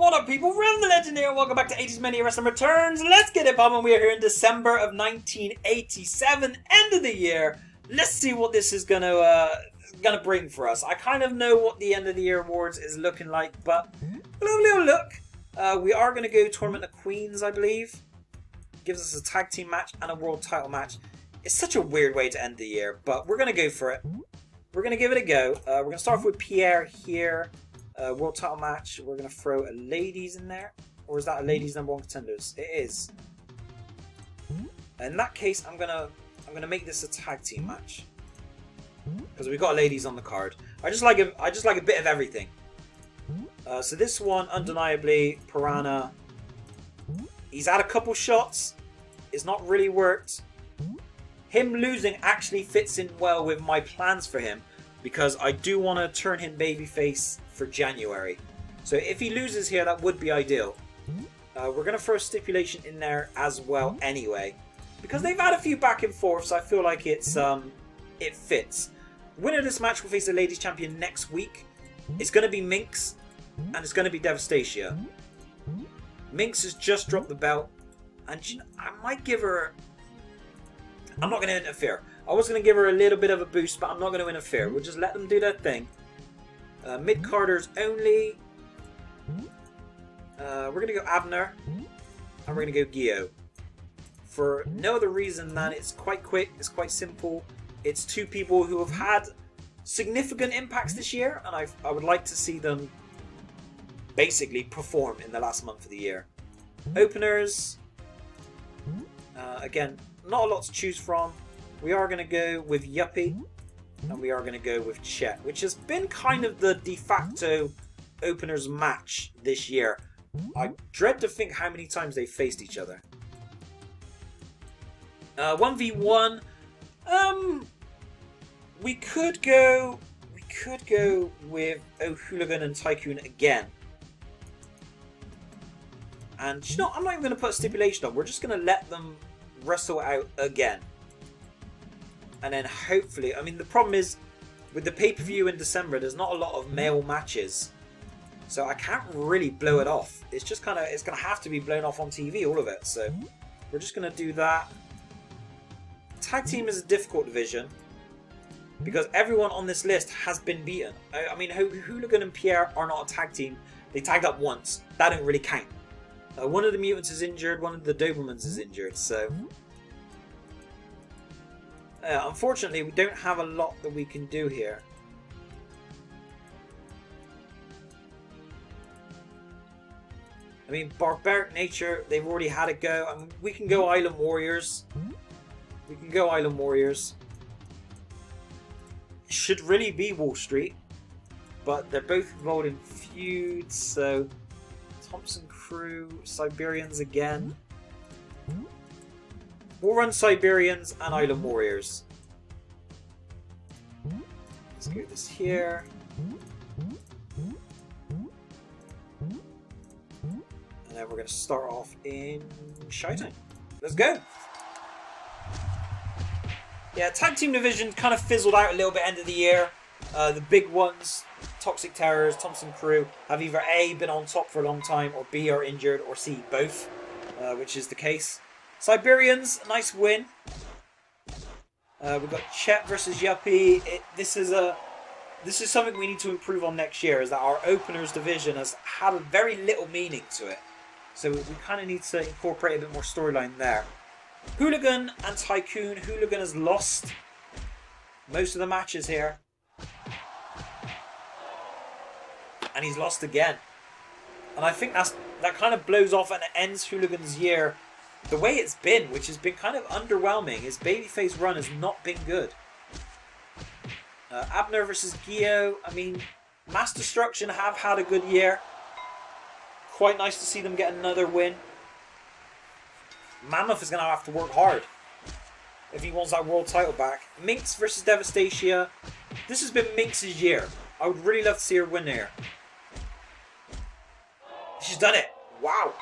What up, people? Revan the Legend here. Welcome back to 80's Mania Wrestling Returns. Let's get it poppin'. We are here in December of 1987, end of the year. Let's see what this is gonna bring for us. I kind of know what the end of the year awards is looking like, but a little look. We are gonna go Tournament of Queens, I believe. Gives us a tag team match and a world title match. It's such a weird way to end the year, but we're gonna go for it. We're gonna give it a go. We're gonna start off with Pierre here. World title match. We're going to throw a ladies in there. Or is that a ladies #1 contenders? It is. In that case, I'm gonna make this a tag team match. Because we've got ladies on the card. I just like a bit of everything. So this one, undeniably, Piranha. He's had a couple shots. It's not really worked. Him losing actually fits in well with my plans for him. Because I do want to turn him babyface for January. So if he loses here, that would be ideal. We're going to throw a stipulation in there as well anyway. Because they've had a few back and forths, I feel like it fits. Winner of this match will face the ladies champion next week. It's going to be Minx, and it's going to be Devastacia. Minx has just dropped the belt, and you know, I might give her... I'm not going to interfere. I was going to give her a little bit of a boost, but I'm not going to interfere. We'll just let them do their thing. Mid-carders only. We're going to go Abner. And we're going to go Gio. For no other reason than it's quite quick. It's quite simple. It's two people who have had significant impacts this year. And I would like to see them basically perform in the last month of the year. Openers. Again, not a lot to choose from. We are going to go with Yuppie, and we are going to go with Chet, which has been kind of the de facto openers match this year. I dread to think how many times they faced each other. 1v1. We could go with O'Hooligan and Tycoon again. And you know, I'm not even going to put a stipulation on. We're just going to let them wrestle out again. And then hopefully, I mean, the problem is with the pay-per-view in December, there's not a lot of male matches. So I can't really blow it off. It's just kind of, it's going to have to be blown off on TV, all of it. So we're just going to do that. Tag team is a difficult division because everyone on this list has been beaten. I mean, Hooligan and Pierre are not a tag team. They tagged up once. That don't really count. One of the mutants is injured. One of the Dobermans is injured. So... unfortunately, we don't have a lot that we can do here. I mean, Barbaric Nature, they've already had a go. I mean, we can go Island Warriors. We can go Island Warriors. It should really be Wall Street. But they're both involved in feuds, so... Thompson Crew, Siberians again. We'll run Siberians and Island Warriors. Let's go this here. And then we're going to start off in Shouting. Let's go! Yeah, tag team division kind of fizzled out a little bit end of the year. The big ones, Toxic Terrors, Thompson Crew, have either A, been on top for a long time, or B, are injured, or C, both, which is the case. Siberians, nice win. We've got Chet versus Yuppie. This is something we need to improve on next year, is that our openers division has had very little meaning to it. So we kind of need to incorporate a bit more storyline there. Hooligan and Tycoon. Hooligan has lost most of the matches here. And he's lost again. And I think that kind of blows off and ends Hooligan's year the way it's been, which has been kind of underwhelming. His babyface run has not been good. Abner versus Gio. I mean, Mass Destruction have had a good year. Quite nice to see them get another win. Mammoth is going to have to work hard if he wants that world title back. Minx versus Devastacia. This has been Minx's year. I would really love to see her win here. She's done it. Wow.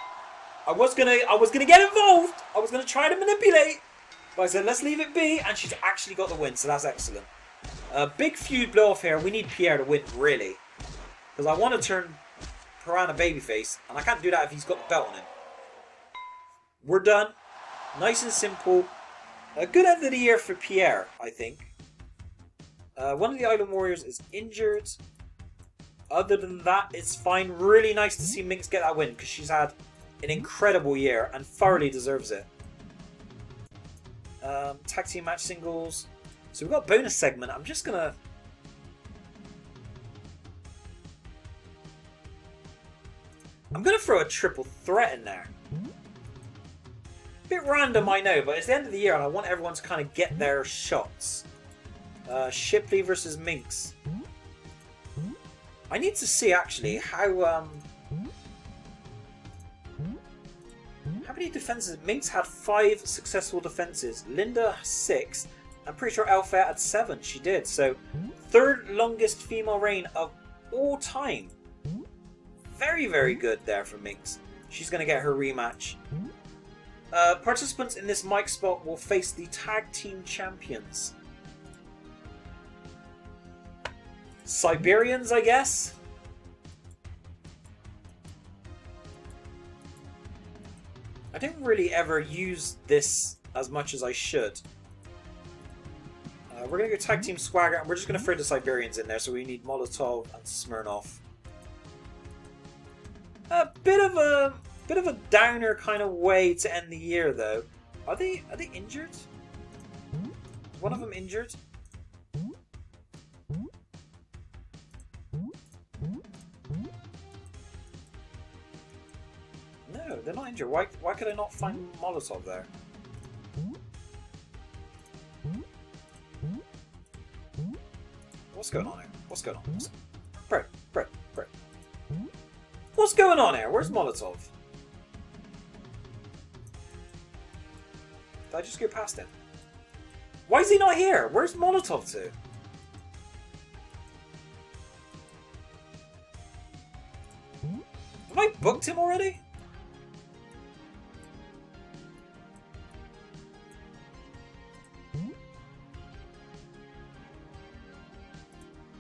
I was gonna get involved. I was gonna try to manipulate, but I said let's leave it be, and she's actually got the win, so that's excellent. Big feud blow off here. We need Pierre to win really, because I want to turn Piranha Babyface, and I can't do that if he's got the belt on him. We're done. Nice and simple. A good end of the year for Pierre, I think. One of the Island Warriors is injured. Other than that, it's fine. Really nice to see Minx get that win, because she's had an incredible year and thoroughly deserves it. Tag team match singles. So we've got a bonus segment. I'm just gonna... throw a triple threat in there. Bit random, I know, but it's the end of the year and I want everyone to kind of get their shots. Shipley versus Minx. I need to see actually how many defenses. Minx had 5 successful defenses. Linda 6. I'm pretty sure Alpha had 7. She did. So 3rd longest female reign of all time. Very, very good there for Minx. She's going to get her rematch. Participants in this mic spot will face the tag team champions. Siberians, I guess? I don't really ever use this as much as I should. We're going to go tag team swagger, and we're just going to throw the Siberians in there, so we need Molotov and Smirnoff. A bit of a downer kind of way to end the year, though. Are they injured? Is one of them injured? No, they're not injured. Why could I not find Molotov there? What's going on here? What's going on? Bro. What's going on here? Where's Molotov? Did I just go past him? Why is he not here? Where's Molotov to? Have I booked him already?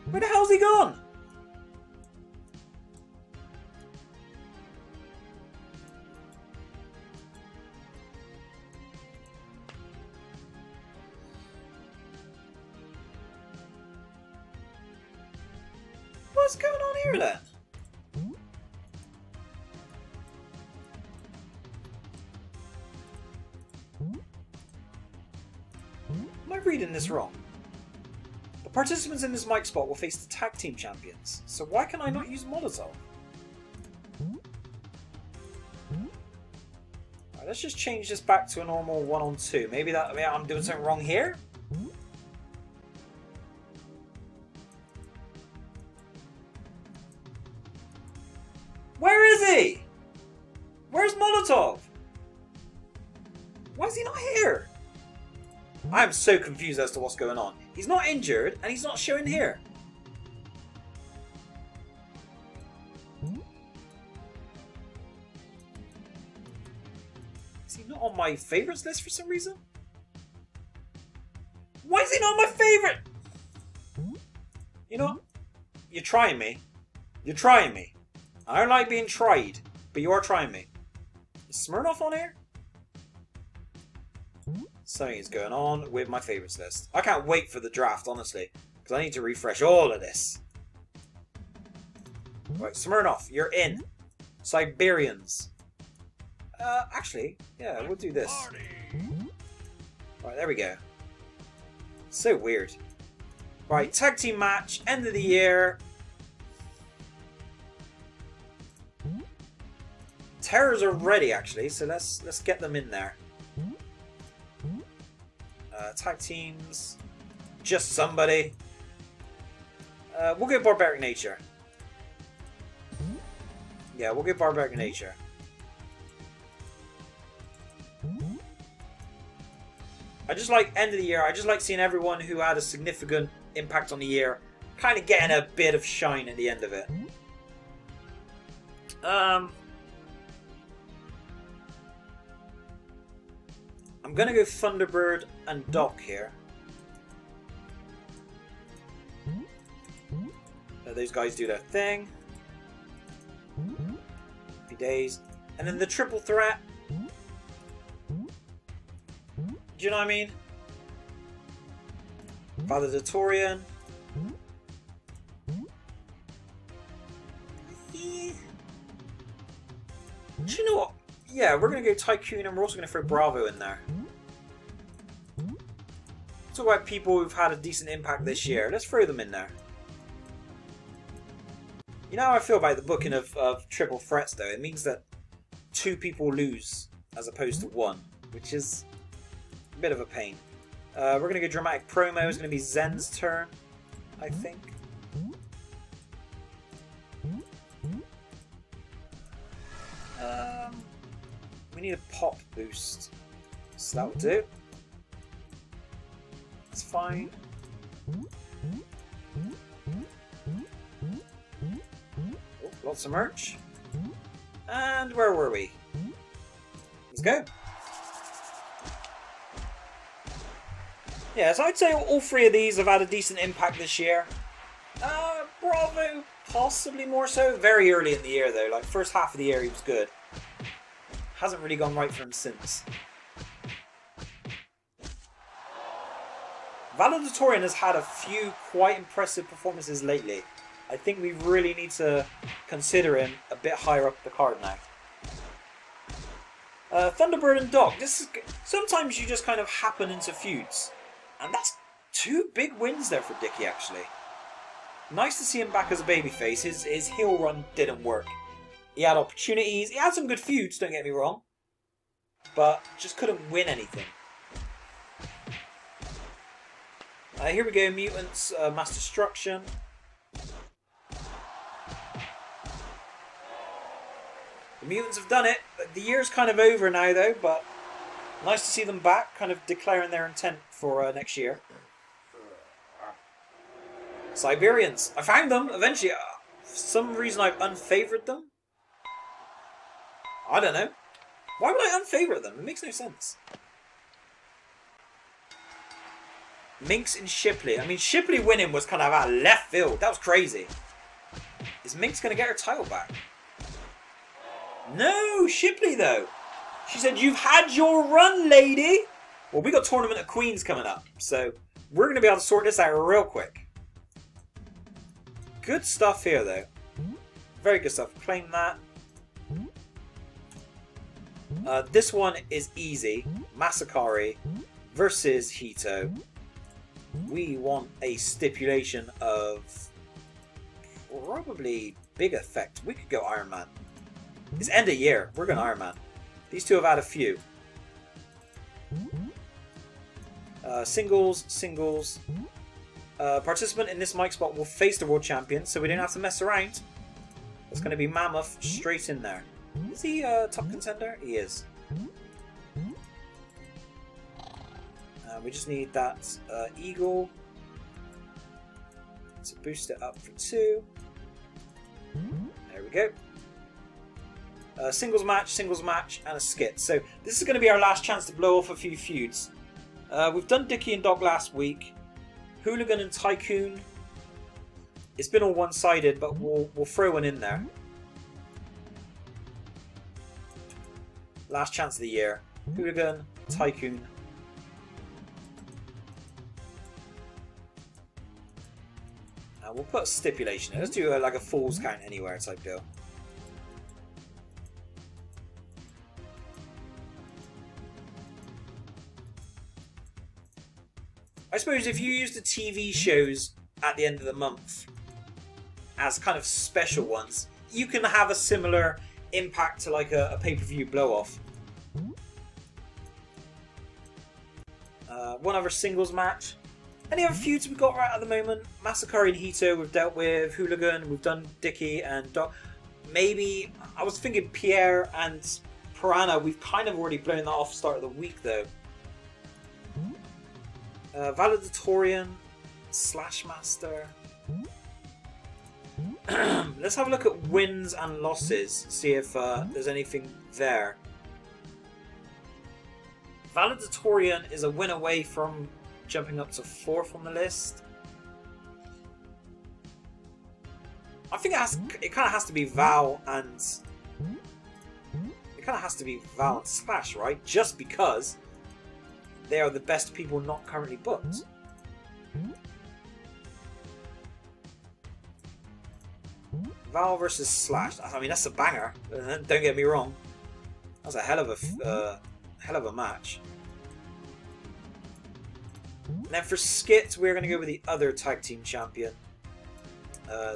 Where the hell's he gone? What's going on here then? Am I reading this wrong? The participants in this mic spot will face the tag team champions. So why can I not use Molotov? Right, let's just change this back to a normal 1-on-2. Maybe I'm doing something wrong here? Where is he? Where's Molotov? Why is he not here? I am so confused as to what's going on. He's not injured and he's not showing here. Is he not on my favorites list for some reason? Why is he not on my favorite? You know what? You're trying me. You're trying me. I don't like being tried, but you are trying me. Is Smirnoff on here? Something is going on with my favourites list. I can't wait for the draft, honestly, because I need to refresh all of this. Right, Smirnoff, you're in. Siberians. Actually, yeah, we'll do this. Right, there we go. So weird. Right, tag team match, end of the year. Terrors are ready, actually, so let's get them in there. Tag teams, just somebody. We'll go Barbaric Nature. Yeah, we'll go Barbaric Nature. I just like end of the year. I just like seeing everyone who had a significant impact on the year kind of getting a bit of shine at the end of it. I'm gonna go Thunderbird and Doc here. Let those guys do their thing. days. And then the triple threat. Do you know what I mean? Valedictorian. Yeah. Do you know what? Yeah, we're going to go Tycoon and we're also going to throw Bravo in there. Talk about people who've had a decent impact this year. Let's throw them in there. You know how I feel about the booking of triple threats though? It means that 2 people lose as opposed to 1, which is a bit of a pain. We're going to go dramatic promo. It's going to be Zen's turn, I think. We need a pop boost, so that will do. It's fine. Oh, lots of merch. And where were we? Let's go. Yeah, so I'd say all 3 of these have had a decent impact this year. Bravo, possibly more so. Very early in the year though, like first half of the year he was good. Hasn't really gone right for him since. Valedictorian has had a few quite impressive performances lately. I think we really need to consider him a bit higher up the card now. Thunderbird and Doc. This is, sometimes you just kind of happen into feuds. And that's 2 big wins there for Dickie actually. Nice to see him back as a babyface. His heel run didn't work. He had opportunities. He had some good feuds, don't get me wrong. But just couldn't win anything. Here we go, Mutants, Mass Destruction. The Mutants have done it. The year's kind of over now though, but nice to see them back, kind of declaring their intent for next year. Siberians. I found them eventually. For some reason I've unfavored them. I don't know. Why would I unfavorite them? It makes no sense. Minx and Shipley. I mean, Shipley winning was kind of out of left field. That was crazy. Is Minx going to get her title back? No, Shipley though. She said, "You've had your run, lady." Well, we got Tournament of Queens coming up, so we're going to be able to sort this out real quick. Good stuff here though. Very good stuff. Claim that. This one is easy. Masakari versus Hito. We want a stipulation of probably big effect. We could go Iron Man. It's end of year. We're going Iron Man. These 2 have had a few. Singles. Participant in this mic spot will face the world champion, so we don't have to mess around. It's going to be Mammoth straight in there. Is he top contender? He is. We just need that Eagle to boost it up for 2. There we go. Singles match, and a skit. So this is going to be our last chance to blow off a few feuds. We've done Dickie and Doc last week. Hooligan and Tycoon. It's been all one-sided, but we'll throw one in there. Last chance of the year. Hooligan, Tycoon. And we'll put a stipulation. Let's do like a Falls Count Anywhere type deal. I suppose if you use the TV shows at the end of the month as kind of special ones, you can have a similar impact to like a pay-per-view blow-off. One other singles match. Any other feuds we've got right at the moment? Masakari and Hito we've dealt with. Hooligan, we've done Dickie and Doc. Maybe, I was thinking Pierre and Piranha, we've kind of already blown that off start of the week though. Valedictorian, Slashmaster. Let's have a look at wins and losses, see if there's anything there. Valedictorian is a win away from jumping up to 4th on the list. I think it kind of has to be Val and kind of has to be Val and Slash, right? Just because they are the best people not currently booked. Val versus Slash. I mean, that's a banger. Don't get me wrong. That's a hell of a match. And then for Skit, we're going to go with the other tag team champion.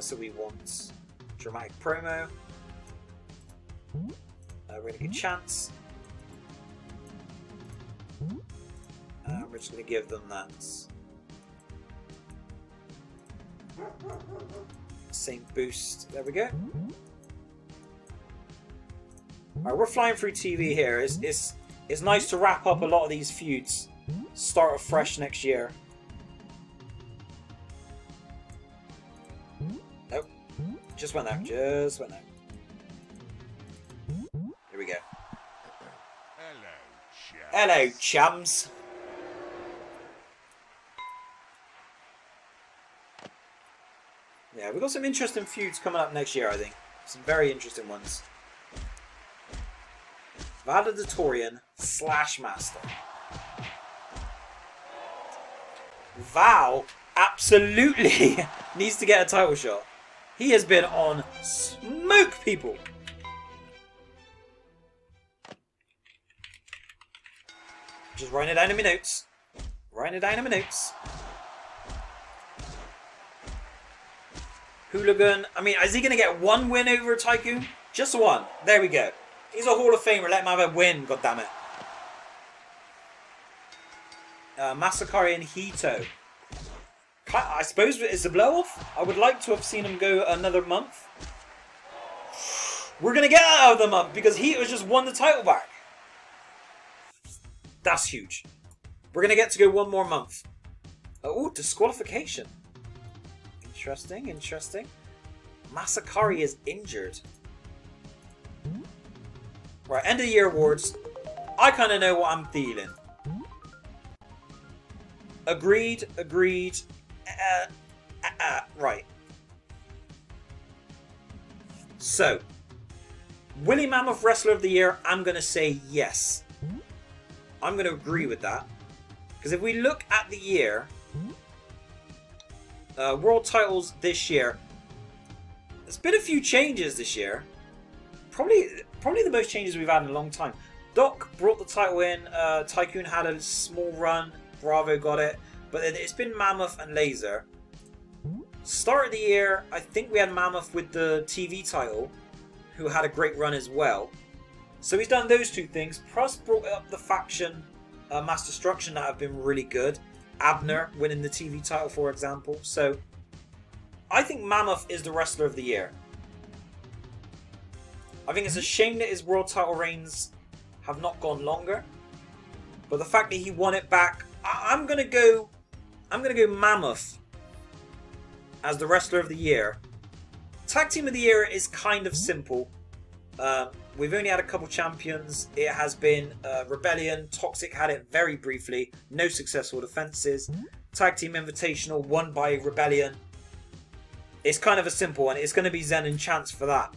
So we want dramatic promo. We're going to get Chance. We're just going to give them that same boost. There we go. Alright, we're flying through TV here. It's nice to wrap up a lot of these feuds. Start afresh next year. Nope. Just went out. Just went out. Here we go. Hello, chums. Yeah, we've got some interesting feuds coming up next year, I think. Some very interesting ones. Valedictorian Slash Master. Val absolutely needs to get a title shot. He has been on smoke, people. Just writing it down in my notes. Writing it down in my notes. Hooligan. I mean, is he going to get one win over Tycoon? Just one. There we go. He's a Hall of Famer. Let him have a win, goddammit. Masakari and Hito. I suppose it's a blow-off. I would like to have seen him go another month. We're going to get out of the month because Hito just won the title back. That's huge. We're going to get to go one more month. Oh, disqualification. Interesting, interesting. Masakari is injured. Right, end of the year awards. I kind of know what I'm feeling. Agreed, agreed. Right. So, Willie Mammoth Wrestler of the Year, I'm going to say yes. I'm going to agree with that. Because if we look at the year, world titles this year, there's been a few changes this year. Probably the most changes we've had in a long time. Doc brought the title in. Tycoon had a small run. Bravo got it. But it's been Mammoth and Laser. Start of the year, I think we had Mammoth with the TV title, who had a great run as well. So he's done those two things. Plus brought up the faction Mass Destruction that have been really good. Abner winning the TV title, for example. So I think Mammoth is the Wrestler of the Year. I think it's a shame that his world title reigns have not gone longer. But the fact that he won it back, I'm gonna go Mammoth as the Wrestler of the Year. Tag Team of the Year is kind of simple. We've only had a couple champions. It has been Rebellion. Toxic had it very briefly. No successful defenses. Tag Team Invitational won by Rebellion. It's kind of a simple one. It's going to be Zen and Chance for that.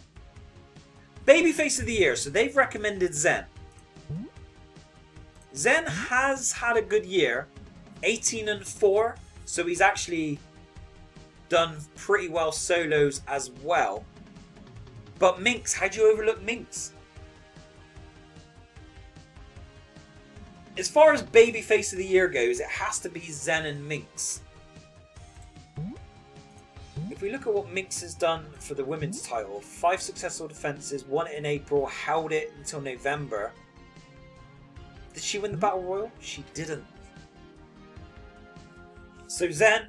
Babyface of the Year. So they've recommended Zen. Zen has had a good year. 18-4. So he's actually done pretty well solos as well. But Minx, how'd you overlook Minx? As far as Babyface of the Year goes, it has to be Zen and Minx. If we look at what Minx has done for the women's title, 5 successful defenses, won it in April, held it until November. Did she win the Battle Royal? She didn't. So Zen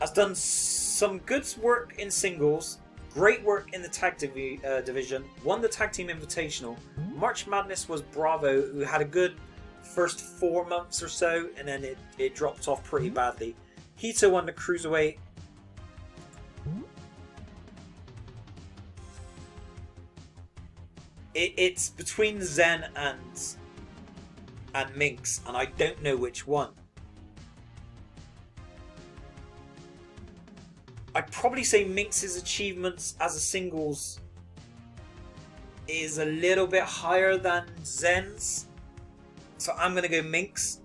has done some good work in singles, great work in the tag division, won the Tag Team Invitational. March Madness was Bravo, who had a good first 4 months or so, and then it dropped off pretty badly. Hito won the Cruiserweight. It's between Zen and Minx, and I don't know which one. I'd probably say Minx's achievements as a singles is a little bit higher than Zen's. So I'm going to go Minx.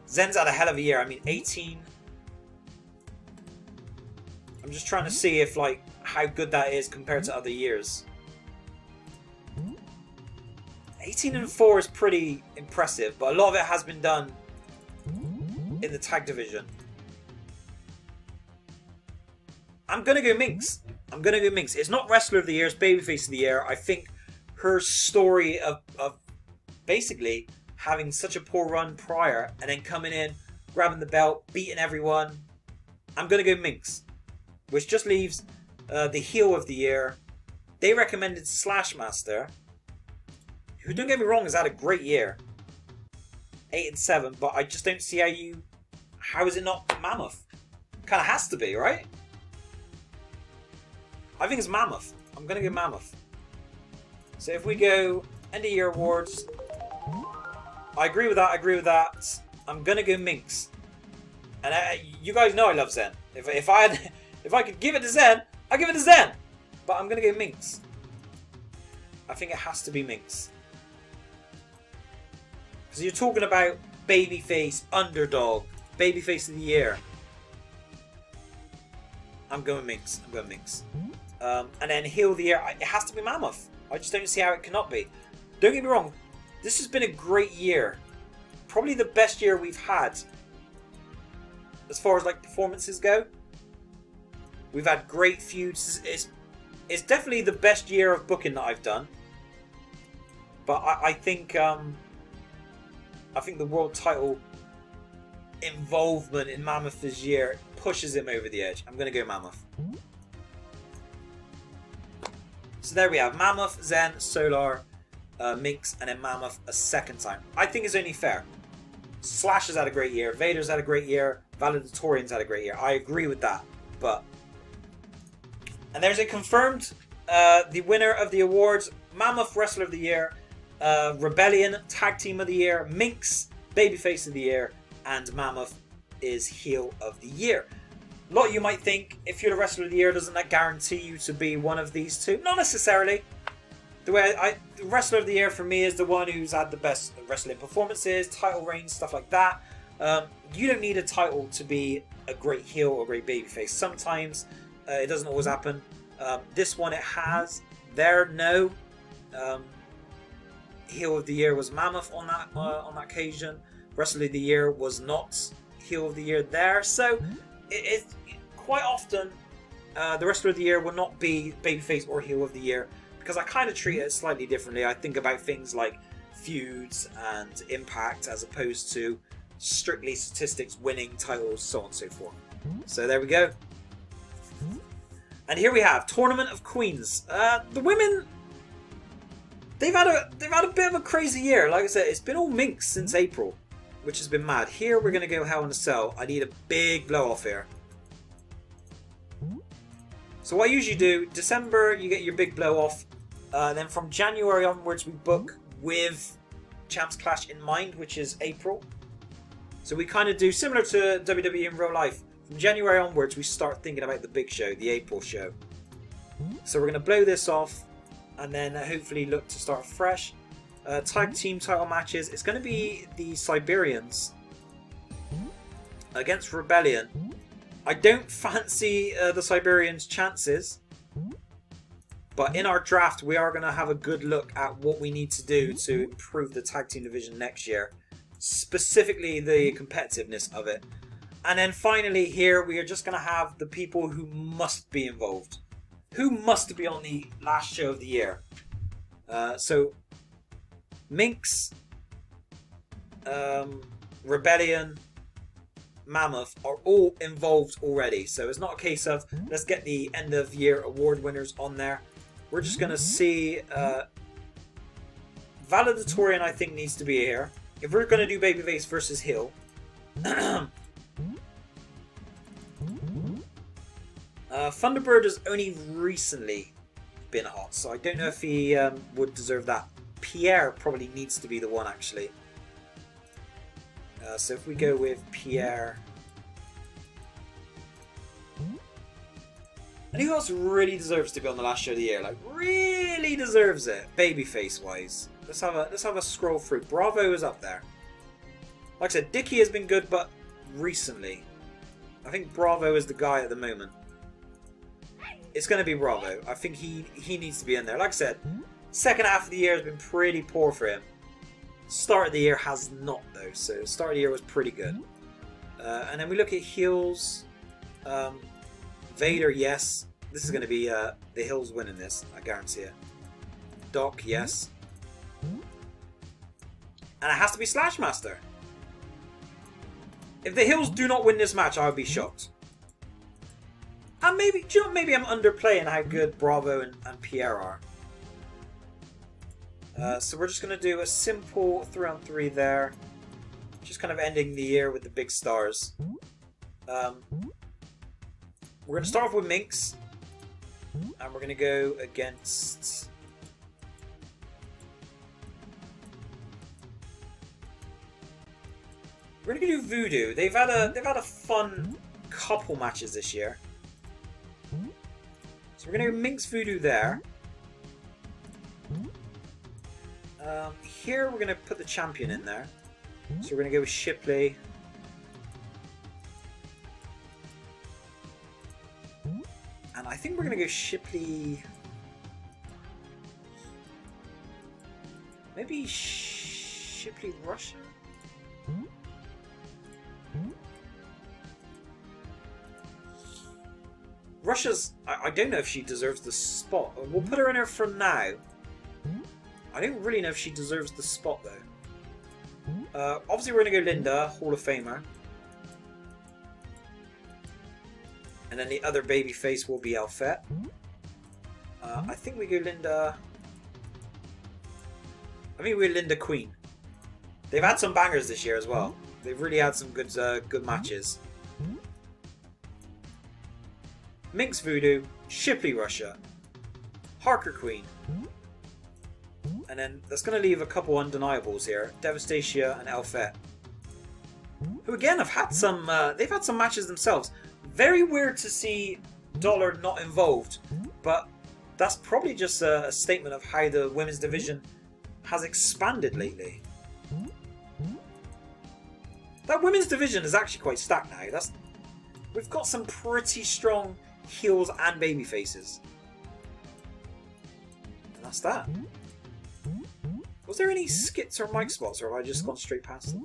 Zen's had a hell of a year. I mean, 18. I'm just trying to see if, like, how good that is compared to other years. 18-4 is pretty impressive, but a lot of it has been done in the tag division. I'm going to go Minx. I'm going to go Minx. It's not Wrestler of the Year, it's Babyface of the Year. I think her story of basically having such a poor run prior and then coming in, grabbing the belt, beating everyone. I'm going to go Minx. Which just leaves the heel of the year. They recommended Slashmaster, who, don't get me wrong, has had a great year. 8-7, but I just don't see how is it not Mammoth? Kind of has to be, right? I think it's Mammoth. I'm going to go Mammoth. So if we go end of year awards, I agree with that, I agree with that. I'm going to go Minx. And you guys know I love Zen. If I could give it to Zen, I'd give it to Zen. But I'm going to go Minx. I think it has to be Minx. Because you're talking about babyface, underdog, babyface of the year. I'm going Minx. I'm going Minx. And then heel of the year, it has to be Mammoth. I just don't see how it cannot be. Don't get me wrong. This has been a great year. Probably the best year we've had. As far as like performances go. We've had great feuds. It's definitely the best year of booking that I've done. But I think the world title involvement in Mammoth this year pushes him over the edge. I'm going to go Mammoth. So there we have Mammoth, Zen, Solar, Minx, and then Mammoth a second time. I think it's only fair. Slash has had a great year. Vader's had a great year. Valedictorian's had a great year. I agree with that. But... And there's a confirmed the winner of the awards. Mammoth Wrestler of the Year. Rebellion Tag Team of the Year. Minx Babyface of the Year. And Mammoth is Heel of the Year. A lot of you might think, if you're the Wrestler of the Year, doesn't that guarantee you to be one of these two? Not necessarily. The Wrestler of the Year for me is the one who's had the best wrestling performances, title reigns, stuff like that. You don't need a title to be a great heel or a great babyface. Sometimes it doesn't always happen. This one it has. There, no. Heel of the Year was Mammoth on that occasion. Wrestler of the Year was not Heel of the Year there. So it quite often the Wrestler of the Year will not be babyface or Heel of the Year, because I kind of treat it slightly differently. I think about things like feuds and impact as opposed to strictly statistics, winning titles, so on and so forth. So there we go. And here we have Tournament of Queens. The women, they've had a bit of a crazy year. Like I said, it's been all Minx since April, which has been mad. Here we're going to go Hell in a Cell. I need a big blow off here. So what I usually do, December you get your big blow off. Then from January onwards we book with Champs Clash in mind, which is April. So we kind of do similar to WWE in real life. From January onwards we start thinking about the big show, the April show. So we're going to blow this off and then hopefully look to start fresh. Tag team title matches. It's going to be the Siberians against Rebellion. I don't fancy the Siberians' chances, but in our draft we are going to have a good look at what we need to do to improve the tag team division next year, specifically the competitiveness of it. And then finally here we are just going to have the people who must be involved, who must be on the last show of the year. So Minx, Rebellion, Mammoth are all involved already. So it's not a case of let's get the end of year award winners on there. We're just going to see Valedictorian I think needs to be here. If we're going to do Babyface versus Heel. Thunderbird has only recently been hot, so I don't know if he would deserve that. Pierre probably needs to be the one actually. So if we go with Pierre, And who else really deserves to be on the last show of the year? Like, really deserves it, babyface wise. Let's have a scroll through. Bravo is up there. Like I said, Dickie has been good, but recently, I think Bravo is the guy at the moment. It's going to be Bravo. I think he needs to be in there. Like I said, second half of the year has been pretty poor for him. Start of the year has not, though. So start of the year was pretty good. And then we look at heels. Vader, yes. This is going to be the Hills winning this. I guarantee it. Doc, yes. And it has to be Slashmaster. If the Hills do not win this match, I would be shocked. And maybe, do you know, maybe I'm underplaying how good Bravo and Pierre are. So we're just going to do a simple 3-on-3 there. Just kind of ending the year with the big stars. We're going to start off with Minx. And we're going to go against... We're going to do Voodoo. They've had a fun couple matches this year. So we're going to go Minx Voodoo there. Here we're going to put the champion in there. So we're going to go with Shipley. And I think we're going to go Shipley... Maybe Shipley Russia? Russia's... I don't know if she deserves the spot. We'll put her in there for now. I don't really know if she deserves the spot, though. Obviously, we're going to go Linda, Hall of Famer. And then the other babyface will be Alfette. I think we go Linda... I think we go Linda Queen. They've had some bangers this year as well. They've really had some good matches. Minx Voodoo, Shipley Russia, Harker Queen. And then that's going to leave a couple undeniables here. Devastacia and Alfette. Who again have had some, they've had some matches themselves. Very weird to see Dollar not involved. But that's probably just a statement of how the women's division has expanded lately. That women's division is actually quite stacked now. We've got some pretty strong heels and baby faces. And that's that. Was there any skits or mic spots, or have I just gone straight past them?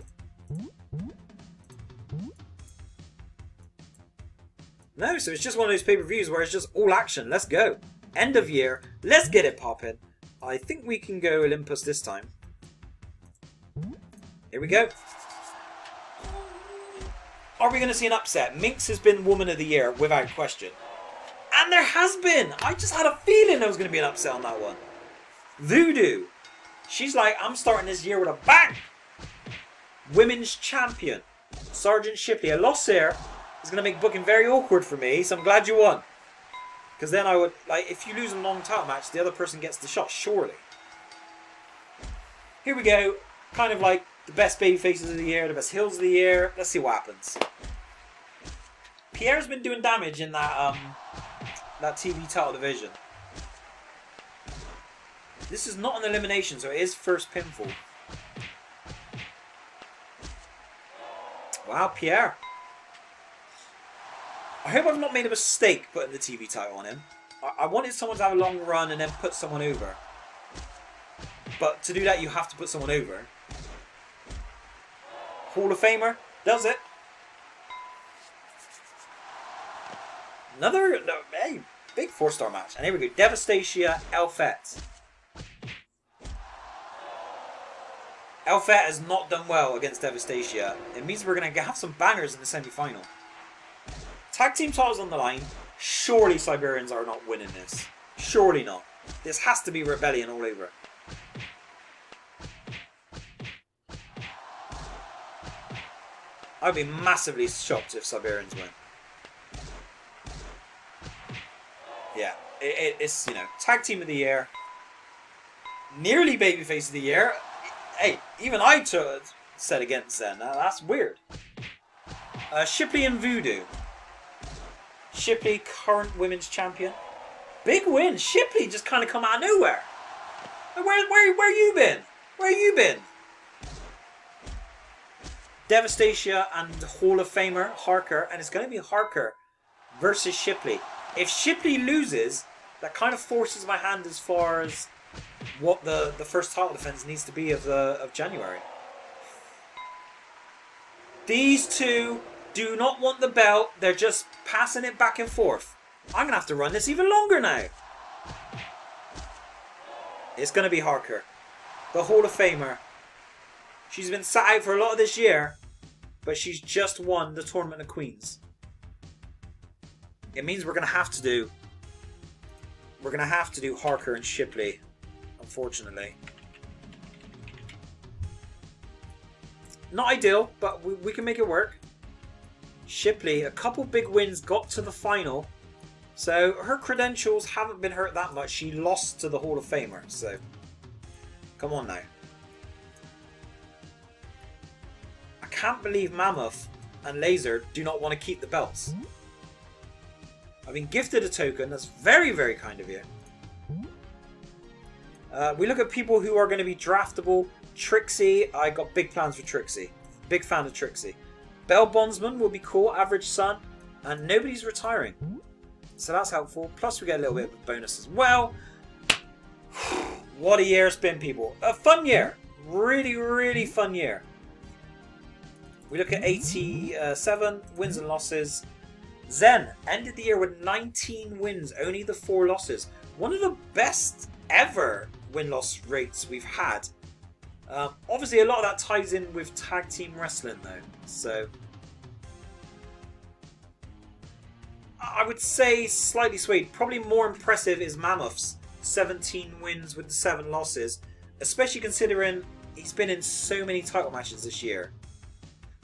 No, so it's just one of those pay-per-views where it's just all action. Let's go. End of year. Let's get it popping. I think we can go Olympus this time. Here we go. Are we going to see an upset? Minx has been Woman of the Year, without question. And there has been! I just had a feeling there was going to be an upset on that one. Voodoo. She's like, I'm starting this year with a bang! Women's Champion. Sergeant Shipley. A loss here is going to make booking very awkward for me, so I'm glad you won. Because then I would, like, if you lose a long title match, the other person gets the shot, surely. Here we go. Kind of like the best baby faces of the year, the best heels of the year. Let's see what happens. Pierre's been doing damage in that TV title division. This is not an elimination, so it is first pinfall. Wow, Pierre. I hope I've not made a mistake putting the TV title on him. I wanted someone to have a long run and then put someone over. But to do that, you have to put someone over. Hall of Famer does it. Another hey, big 4-star match. And here we go. Devastacia, Alfette. Alfette has not done well against Devastacia. It means we're going to have some bangers in the semi-final. Tag team titles on the line. Surely Siberians are not winning this. Surely not. This has to be Rebellion all over. I'd be massively shocked if Siberians win. Yeah, it's, you know, Tag Team of the Year. Nearly Babyface of the Year. Hey, even I said against them. That's weird. Shipley and Voodoo. Shipley, current women's champion. Big win. Shipley just kind of come out of nowhere. Where you been? Where you been? Devastatia and Hall of Famer Harker, and it's going to be Harker versus Shipley. If Shipley loses, that kind of forces my hand as far as what the first title defense needs to be of January. These two do not want the belt. They're just passing it back and forth. I'm going to have to run this even longer now. It's going to be Harker, the Hall of Famer. She's been sat out for a lot of this year, but she's just won the Tournament of Queens. It means we're going to have to do Harker and Shipley, unfortunately. Not ideal, but we can make it work. Shipley, a couple big wins, got to the final. So her credentials haven't been hurt that much. She lost to the Hall of Famer. So, come on now. I can't believe Mammoth and Laser do not want to keep the belts. I've been gifted a token. That's very, very kind of you. We look at people who are going to be draftable. Trixie, I got big plans for Trixie. Big fan of Trixie. Bell Bondsman will be cool. Average Son. And nobody's retiring. So that's helpful. Plus we get a little bit of a bonus as well. What a year it's been, people. A fun year. Really, really fun year. We look at 87 wins and losses. Zen ended the year with 19 wins. Only the 4 losses. One of the best ever win-loss rates we've had. Obviously a lot of that ties in with tag team wrestling though. So I would say slightly swayed. Probably more impressive is Mammoth's 17 wins with the 7 losses. Especially considering he's been in so many title matches this year.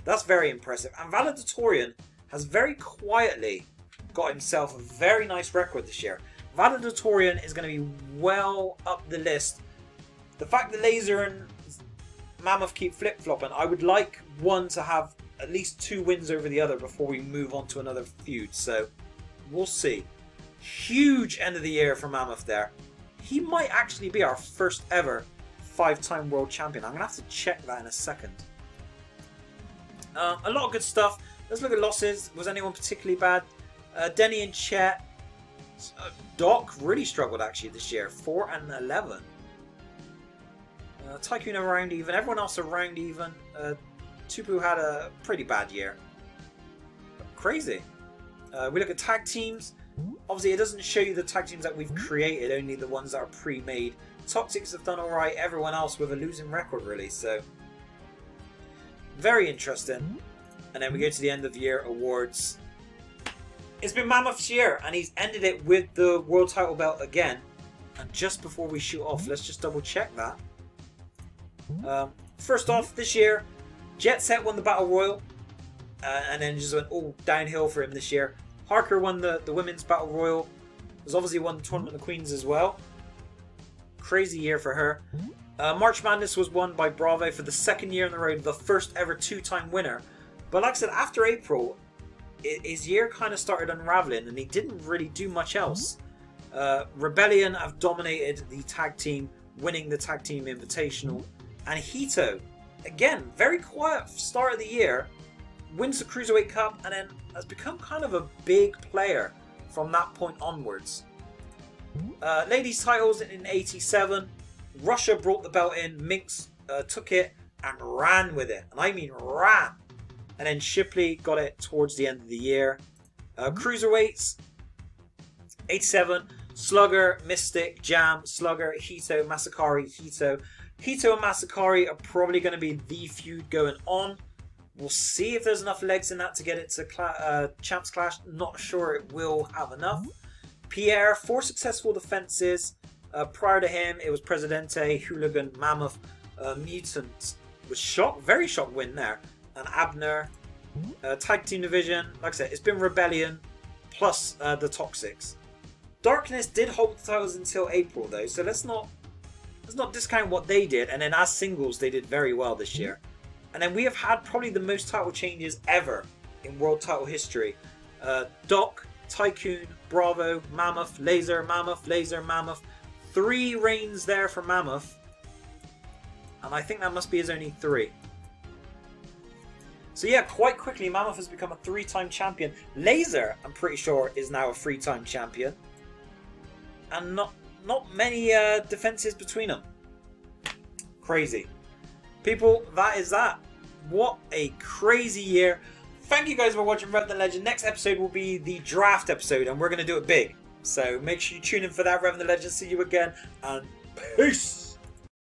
That's very impressive. And Valedictorian has very quietly got himself a very nice record this year. Valedictorian is going to be well up the list. The fact that Laser and Mammoth keep flip-flopping, I would like one to have at least 2 wins over the other before we move on to another feud. So, we'll see. Huge end of the year for Mammoth there. He might actually be our first ever 5-time world champion. I'm going to have to check that in a second. A lot of good stuff. Let's look at losses. Was anyone particularly bad? Denny and Chet. Doc really struggled actually this year. 4 and 11. Tycoon around even. Everyone else around even. Tupu had a pretty bad year. Crazy. We look at tag teams. Obviously, it doesn't show you the tag teams that we've created, only the ones that are pre-made. Toxics have done alright. Everyone else with a losing record, really. So, very interesting. And then we go to the end of year awards. It's been Mammoth's year, and he's ended it with the world title belt again. And just before we shoot off, let's just double check that. First off, this year, Jet Set won the Battle Royal. And then just went all downhill for him this year. Harker won the Women's Battle Royal. Has obviously won the Tournament of Queens as well. Crazy year for her. March Madness was won by Bravo for the 2nd year in a row. The first ever 2-time winner. But like I said, after April, his year kind of started unraveling. And he didn't really do much else. Rebellion have dominated the tag team. Winning the Tag Team Invitational. And Hito, again, very quiet start of the year. Wins the Cruiserweight Cup and then has become kind of a big player from that point onwards. Ladies titles in 87. Russia brought the belt in. Minx took it and ran with it. And I mean ran. And then Shipley got it towards the end of the year. Cruiserweights. 87. Slugger, Mystic, Jam, Slugger, Hito, Masakari, Hito. Hito and Masakari are probably going to be the feud going on. We'll see if there's enough legs in that to get it to Champs Clash. Not sure it will have enough. Pierre, 4 successful defenses. Prior to him, it was Presidente, Hooligan, Mammoth, Mutant. Was shocked, very shocked win there. And Abner. Tag team division, like I said, it's been Rebellion plus the Toxics. Darkness did hold the titles until April though, so let's not discount what they did. And then as singles, they did very well this year. And then we have had probably the most title changes ever in world title history. Doc Tycoon, Bravo, Mammoth, Laser, Mammoth, Laser, Mammoth. 3 reigns there for Mammoth. And I think that must be his only 3. So yeah, quite quickly Mammoth has become a 3-time champion. Laser, I'm pretty sure, is now a 3-time champion. And not many defenses between them. Crazy. People, that is that. What a crazy year. Thank you guys for watching Rev the Legend. Next episode will be the draft episode, and we're going to do it big. So make sure you tune in for that, Rev the Legend. See you again, and peace!